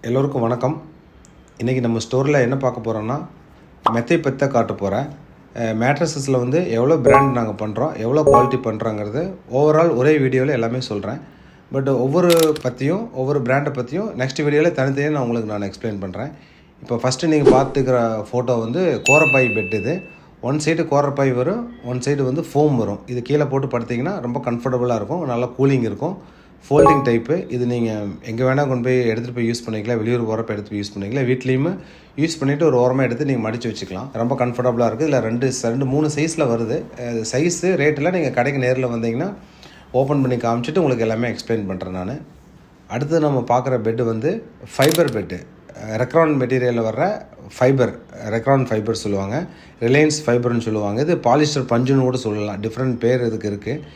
எல்லோருக்கும் வணக்கம். இன்றைக்கி நம்ம ஸ்டோரில் என்ன பார்க்க போகிறோன்னா மெத்தை பற்றி காட்ட போகிறேன். மேட்ரஸஸில் வந்து எவ்வளோ பிராண்ட் நாங்கள் பண்ணுறோம், எவ்வளோ குவாலிட்டி பண்ணுறோங்கிறது ஓவரால் ஒரே வீடியோவில் எல்லாமே சொல்கிறேன். பட் ஒவ்வொரு பிராண்டை பற்றியும் நெக்ஸ்ட் வீடியோவில் தனித்தனியாக நான் எக்ஸ்பிளைன் பண்ணுறேன். இப்போ ஃபஸ்ட்டு நீங்கள் பார்த்துக்கிற ஃபோட்டோ வந்து கோரப்பாய் பெட். இது ஒன் சைடு கோரப்பாய் வரும், ஒன் சைடு வந்து ஃபோம் வரும். இது கீழே போட்டு படுத்திங்கன்னா ரொம்ப கம்ஃபர்டபுளாக இருக்கும், நல்லா கூலிங் இருக்கும். Folding type. இது நீங்கள் எங்கே வேணால் கொண்டு போய் எடுத்துகிட்டு போய் யூஸ் பண்ணிக்கலாம். வெளியூர் போகிறப்ப எடுத்து போய் யூஸ் பண்ணிக்கலாம். வீட்லேயுமே யூஸ் பண்ணிவிட்டு ஒரு ஓரமாக எடுத்து நீங்கள் மடித்து வச்சுக்கலாம். ரொம்ப கம்ஃபர்டபுளாக இருக்குது. இதில் 3 சைஸில் வருது. சைஸு ரேட்டெல்லாம் நீங்கள் கடைக்கு நேரில் வந்தீங்கன்னா ஓப்பன் பண்ணி காமிச்சிட்டு உங்களுக்கு எல்லாமே எக்ஸ்பிளைன் பண்ணுறேன் நான். அடுத்து நம்ம பார்க்குற பெட்டு வந்து ஃபைபர் பெட்டு. ரெக்ரான் மெட்டீரியலில் வர்ற ரெக்ரான் ஃபைபர் சொல்லுவாங்க, ரிலையன்ஸ் ஃபைபர்னு சொல்லுவாங்க. இது பாலிஸ்டர் பஞ்சுன்னு கூட சொல்லலாம், டிஃப்ரெண்ட் பேர் இதுக்கு இருக்குது.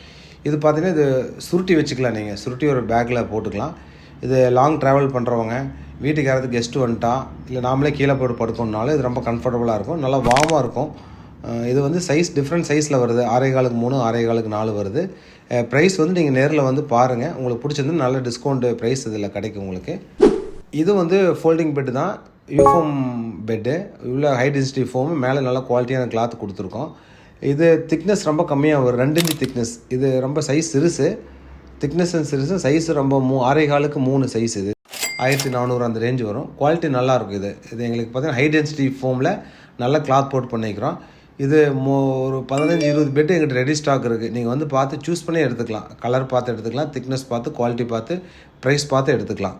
இது பார்த்திங்கன்னா இது சுருட்டி வச்சுக்கலாம். நீங்கள் சுருட்டி ஒரு பேக்கில் போட்டுக்கலாம். இது லாங் ட்ராவல் பண்ணுறவங்க, வீட்டுக்கு யாராவது கெஸ்ட்டு வந்துட்டா இல்லை நாமளே கீழே போட்டு படுக்கணுன்னாலும் இது ரொம்ப கம்ஃபர்டபுளாக இருக்கும், நல்லா வார்மாக இருக்கும். இது வந்து டிஃப்ரெண்ட் சைஸில் வருது. 6.25 3, 6.25 4 வருது. ப்ரைஸ் வந்து நீங்கள் நேரில் வந்து பாருங்கள். உங்களுக்கு பிடிச்சிருந்து நல்ல டிஸ்கவுண்ட் ப்ரைஸ் இதில் கிடைக்கும் உங்களுக்கு. இது வந்து ஃபோல்டிங் பெட்டு தான், யூஃபோம் பெட்டு. உள்ள ஹை டென்சிட்டி ஃபோமு, மேலே நல்லா குவாலிட்டியான கிளாத் கொடுத்துருக்கோம். இது திக்னஸ் ரொம்ப கம்மியாக வரும், 2 இன்ச் திக்னஸ். இது ரொம்ப சைஸ் சிறுசு, திக்னஸும் சிறுசு, சைஸு ரொம்ப 6.25 3 சைஸ். இது 1400 அந்த ரேஞ்சு வரும். குவாலிட்டி நல்லாயிருக்கும். இது எங்களுக்கு பார்த்தீங்கன்னா ஹை டென்சிட்டி ஃபோமில் நல்ல கிளாத் போட்டு பண்ணிக்கிறோம். இது ஒரு 15-20 பெட்டு எங்கிட்ட ரெடி ஸ்டாக் இருக்குது. நீங்கள் வந்து பார்த்து சூஸ் பண்ணி எடுத்துக்கலாம். கலர் பார்த்து எடுத்துக்கலாம், திக்னஸ் பார்த்து, குவாலிட்டி பார்த்து, ப்ரைஸ் பார்த்து எடுத்துக்கலாம்.